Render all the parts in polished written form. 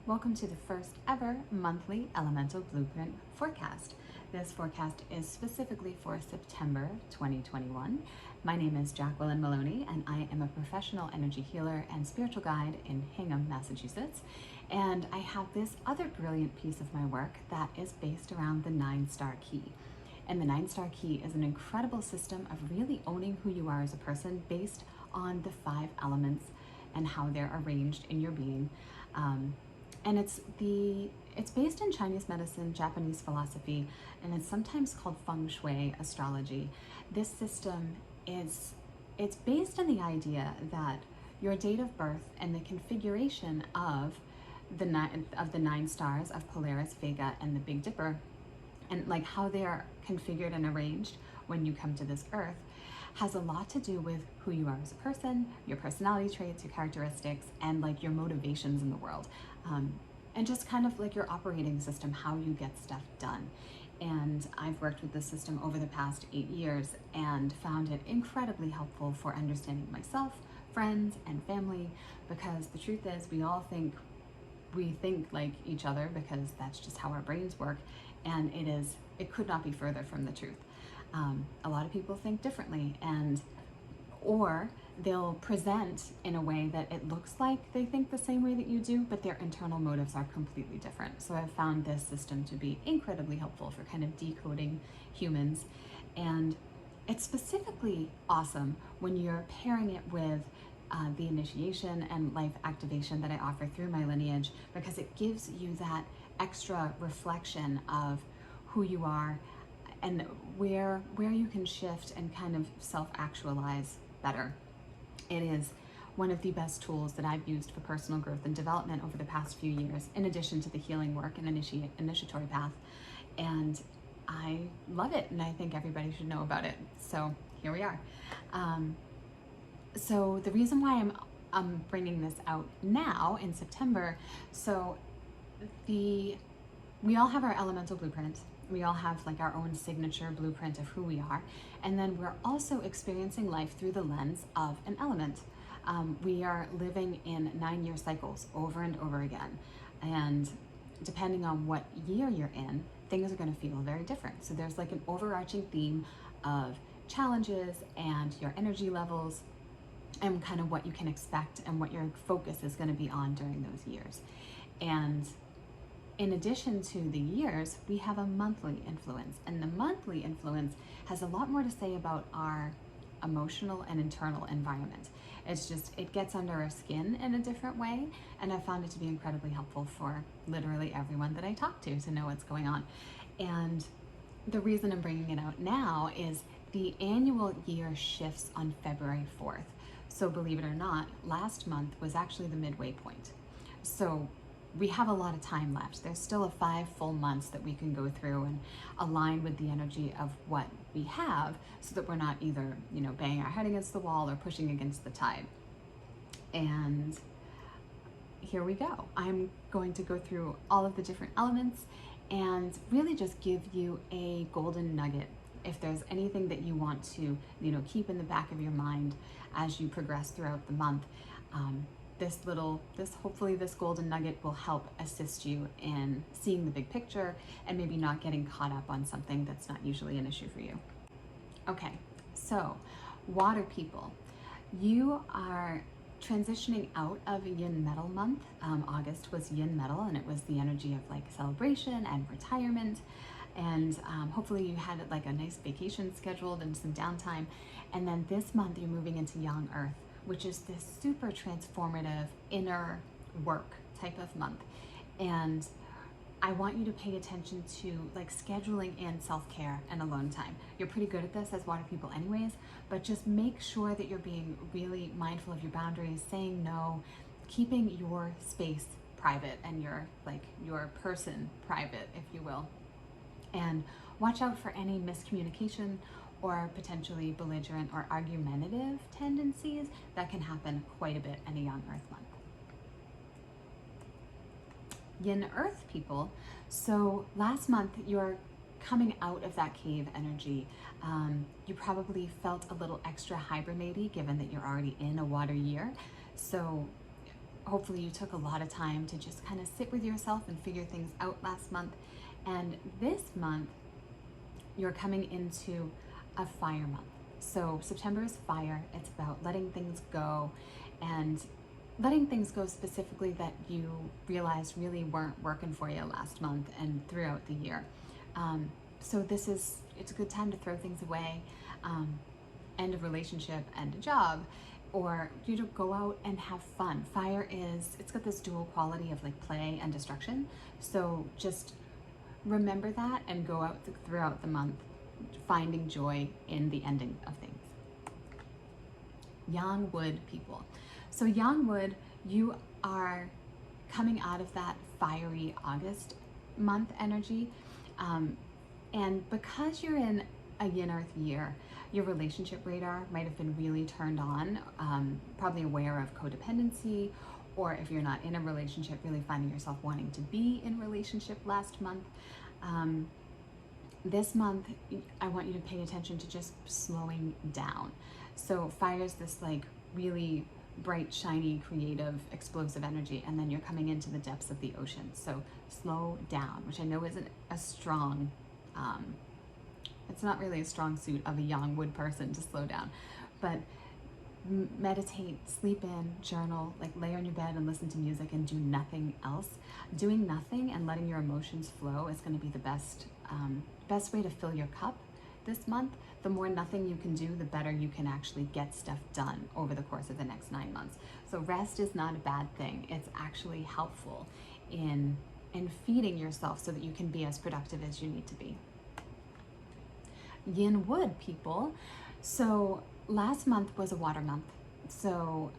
Welcome to the first ever monthly elemental blueprint forecast. This forecast is specifically for September 2021. My name is Jacqueline Maloney, and I am a professional energy healer and spiritual guide in Hingham, Massachusetts. And I have this other brilliant piece of my work that is based around the 9-star key. And the 9-star key is an incredible system of really owning who you are as a person based on the 5 elements and how they're arranged in your being. And it's based in Chinese medicine, Japanese philosophy, and it's sometimes called feng shui astrology. This system it's based on the idea that your date of birth and the configuration of the 9 stars of Polaris, Vega, and the Big Dipper, and like how they are configured and arranged when you come to this earth, has a lot to do with who you are as a person, your personality traits, your characteristics, and like your motivations in the world. And just kind of like your operating system, how you get stuff done. And I've worked with this system over the past 8 years and found it incredibly helpful for understanding myself, friends, and family, because the truth is we think like each other because that's just how our brains work, and it could not be further from the truth. A lot of people think differently, or they'll present in a way that it looks like they think the same way that you do, but their internal motives are completely different. So I've found this system to be incredibly helpful for kind of decoding humans. And it's specifically awesome when you're pairing it with the initiation and life activation that I offer through my lineage, because it gives you that extra reflection of who you are and where you can shift and kind of self-actualize better. It is one of the best tools that I've used for personal growth and development over the past few years, in addition to the healing work and initiatory path. And I love it, and I think everybody should know about it. So here we are. So the reason why I'm bringing this out now in September, so we all have our elemental blueprint. We all have like our own signature blueprint of who we are. And then we're also experiencing life through the lens of an element. We are living in 9-year cycles over and over again. And depending on what year you're in, things are going to feel very different. So there's like an overarching theme of challenges and your energy levels and kind of what you can expect and what your focus is going to be on during those years. And in addition to the years, we have a monthly influence, and the monthly influence has a lot more to say about our emotional and internal environment. It gets under our skin in a different way, and I found it to be incredibly helpful for literally everyone that I talk to know what's going on. And the reason I'm bringing it out now is the annual year shifts on February 4th. So believe it or not, last month was actually the midway point. So we have a lot of time left. There's still 5 full months that we can go through and align with the energy of what we have, so that we're not either, banging our head against the wall or pushing against the tide. And here we go. I'm going to go through all of the different elements and really just give you a golden nugget. If there's anything that you want to, keep in the back of your mind as you progress throughout the month, hopefully this golden nugget will help assist you in seeing the big picture and maybe not getting caught up on something that's not usually an issue for you. Okay, so water people, you are transitioning out of Yin Metal month. August was Yin Metal, and it was the energy of like celebration and retirement. And hopefully you had like a nice vacation scheduled and some downtime. And then this month you're moving into Yin Earth, which is this super transformative inner work type of month. And I want you to pay attention to like scheduling in self-care and alone time. You're pretty good at this as water people anyways, but just make sure that you're being really mindful of your boundaries, saying no, keeping your space private and your person private, if you will. And watch out for any miscommunication or potentially belligerent or argumentative tendencies that can happen quite a bit in a Yin Earth month. Yin Earth people, so last month you're coming out of that cave energy. You probably felt a little extra hibernate-y given that you're already in a water year. So hopefully you took a lot of time to just kind of sit with yourself and figure things out last month. And this month, you're coming into a fire month. So September is fire. It's about letting things go, and letting things go specifically that you realized really weren't working for you last month and throughout the year. So it's a good time to throw things away, end a relationship, end a job, or you to go out and have fun. Fire it's got this dual quality of like play and destruction. So just remember that and go out throughout the month finding joy in the ending of things. Yin Wood people. So Yin Wood, you are coming out of that fiery August month energy. And because you're in a Yin Earth year, your relationship radar might have been really turned on, probably aware of codependency, or if you're not in a relationship, really finding yourself wanting to be in relationship last month. This month, I want you to pay attention to just slowing down. So fire's this like really bright, shiny, creative, explosive energy, and then you're coming into the depths of the ocean. So slow down, which I know isn't a strong, it's not really a strong suit of a Yin Wood person to slow down, but meditate, sleep in, journal, like lay on your bed and listen to music and do nothing else. Doing nothing and letting your emotions flow is going to be the best way to fill your cup this month. The more nothing you can do, the better you can actually get stuff done over the course of the next 9 months. So rest is not a bad thing. It's actually helpful in feeding yourself so that you can be as productive as you need to be. Yin Wood people. So last month was a water month. So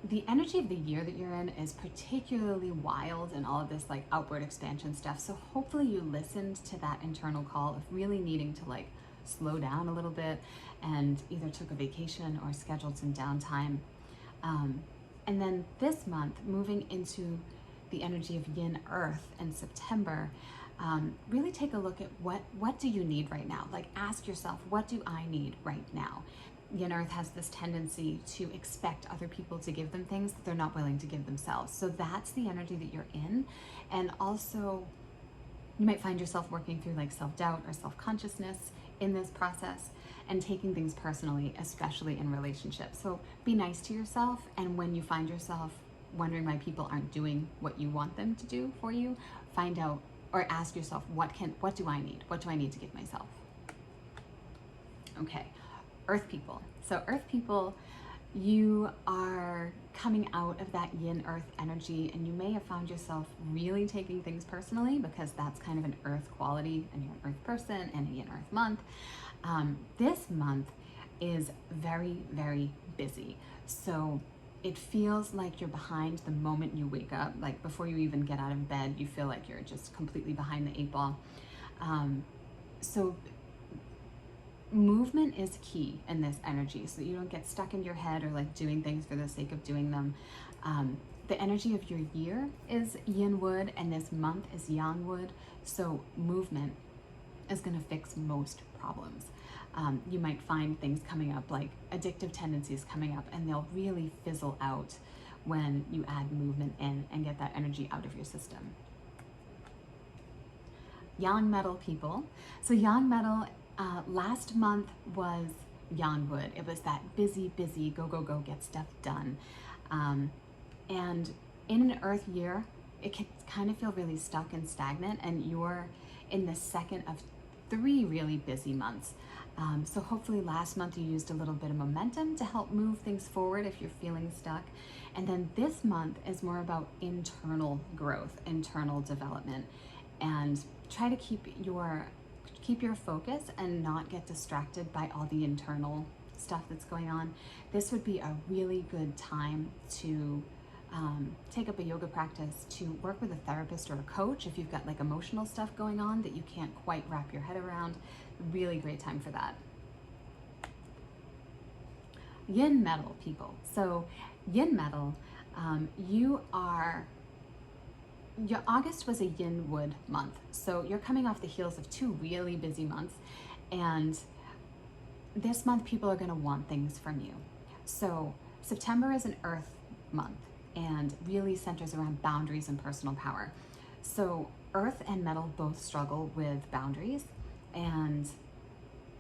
the energy of the year that you're in is particularly wild and all of this like outward expansion stuff. So hopefully you listened to that internal call of really needing to like slow down a little bit and either took a vacation or scheduled some downtime. And then this month, moving into the energy of Yin Earth in September, really take a look at what do you need right now? Like ask yourself, what do I need right now? Yin Earth has this tendency to expect other people to give them things that they're not willing to give themselves. So that's the energy that you're in. And also you might find yourself working through like self-doubt or self-consciousness in this process and taking things personally, especially in relationships. So be nice to yourself. And when you find yourself wondering why people aren't doing what you want them to do for you, find out or ask yourself, what do I need? What do I need to give myself? Okay. Earth people. So Earth people, you are coming out of that Yin Earth energy, and you may have found yourself really taking things personally because that's kind of an Earth quality, and you're an Earth person and a Yin Earth month. This month is very, very busy. So it feels like you're behind the moment you wake up. Like before you even get out of bed, you feel like you're just completely behind the 8 ball. So movement is key in this energy so that you don't get stuck in your head or like doing things for the sake of doing them. The energy of your year is Yin Wood, and this month is Yang Wood. So movement is going to fix most problems. You might find things coming up like addictive tendencies coming up, and they'll really fizzle out when you add movement in and get that energy out of your system. Yin Metal people. So Yin Metal, last month was Yin Wood. It was that busy, go, get stuff done. And in an Earth year, it can kind of feel really stuck and stagnant, and you're in the second of 3 really busy months. So hopefully last month you used a little bit of momentum to help move things forward if you're feeling stuck. And then this month is more about internal growth, internal development, and try to keep your focus and not get distracted by all the internal stuff that's going on. This would be a really good time to take up a yoga practice, to work with a therapist or a coach if you've got like emotional stuff going on that you can't quite wrap your head around. Really great time for that. Yin Metal people. So Yin Metal, your August was a Yin Wood month. So you're coming off the heels of 2 really busy months, and this month people are going to want things from you. So September is an Earth month, and really centers around boundaries and personal power. So Earth and Metal both struggle with boundaries, and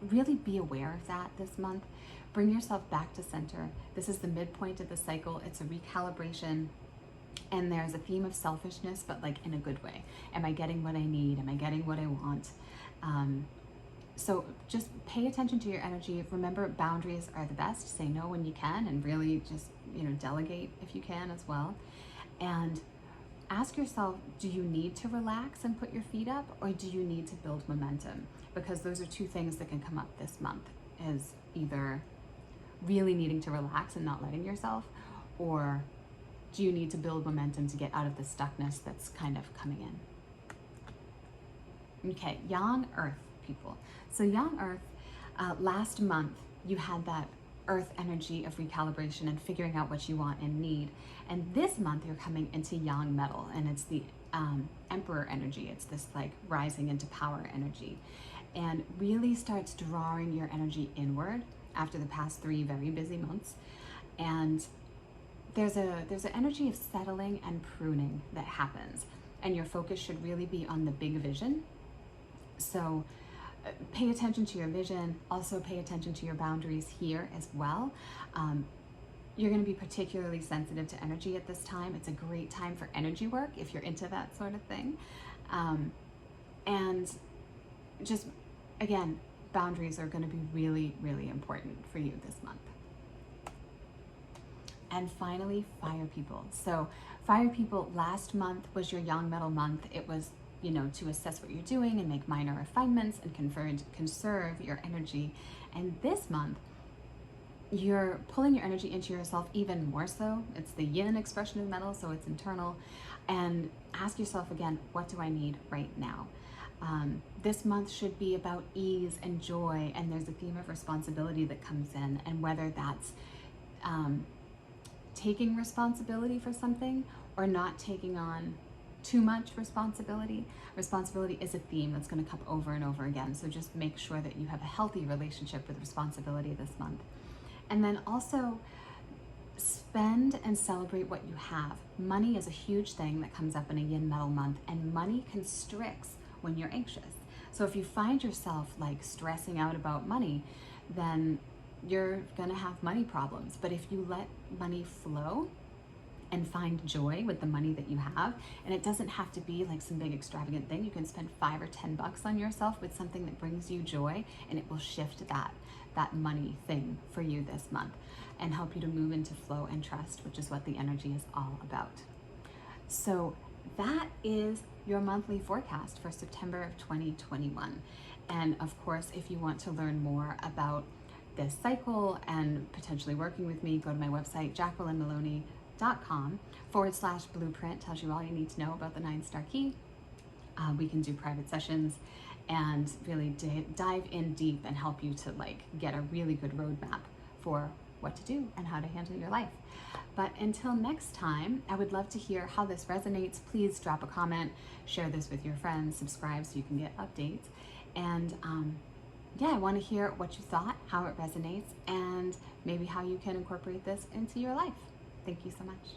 really be aware of that this month. Bring yourself back to center. This is the midpoint of the cycle. It's a recalibration, and there's a theme of selfishness, but like in a good way. Am I getting what I need? Am I getting what I want? So just pay attention to your energy. Remember, boundaries are the best. Say no when you can, and really just, delegate if you can as well. And ask yourself, do you need to relax and put your feet up, or do you need to build momentum? Because those are two things that can come up this month, is either really needing to relax and not letting yourself, or do you need to build momentum to get out of the stuckness that's kind of coming in? Okay, Yin Earth people. So Yin Earth, last month you had that Earth energy of recalibration and figuring out what you want and need. And this month you're coming into Yin Metal, and it's the Emperor energy. It's this like rising into power energy, and really starts drawing your energy inward after the past 3 very busy months. And there's an energy of settling and pruning that happens, and your focus should really be on the big vision. So pay attention to your vision. Also pay attention to your boundaries here as well. You're going to be particularly sensitive to energy at this time. It's a great time for energy work if you're into that sort of thing. And just, again, boundaries are going to be really, really important for you this month. And finally, fire people. So fire people, last month was your Yin Metal month. It was, to assess what you're doing and make minor refinements and conserve your energy. And this month, you're pulling your energy into yourself even more so. It's the yin expression of metal, so it's internal. And ask yourself again, what do I need right now? This month should be about ease and joy, and there's a theme of responsibility that comes in, and whether that's taking responsibility for something or not taking on too much responsibility. Responsibility is a theme that's going to come over and over again. So just make sure that you have a healthy relationship with responsibility this month. And then also spend and celebrate what you have. Money is a huge thing that comes up in a Yin Metal month, and money constricts when you're anxious. So if you find yourself like stressing out about money, then you're going to have money problems. But if you let money flow and find joy with the money that you have, and it doesn't have to be like some big extravagant thing. You can spend $5 or $10 on yourself with something that brings you joy, and it will shift that money thing for you this month and help you to move into flow and trust, which is what the energy is all about. So that is your monthly forecast for September of 2021. And of course, if you want to learn more about this cycle and potentially working with me, go to my website, jacquelinemaloney.com/blueprint. Tells you all you need to know about the 9-star key. We can do private sessions and really dive in deep and help you to like get a really good roadmap for what to do and how to handle your life. But until next time, I would love to hear how this resonates. Please drop a comment, share this with your friends, subscribe so you can get updates. And I want to hear what you thought, how it resonates, and maybe how you can incorporate this into your life. Thank you so much.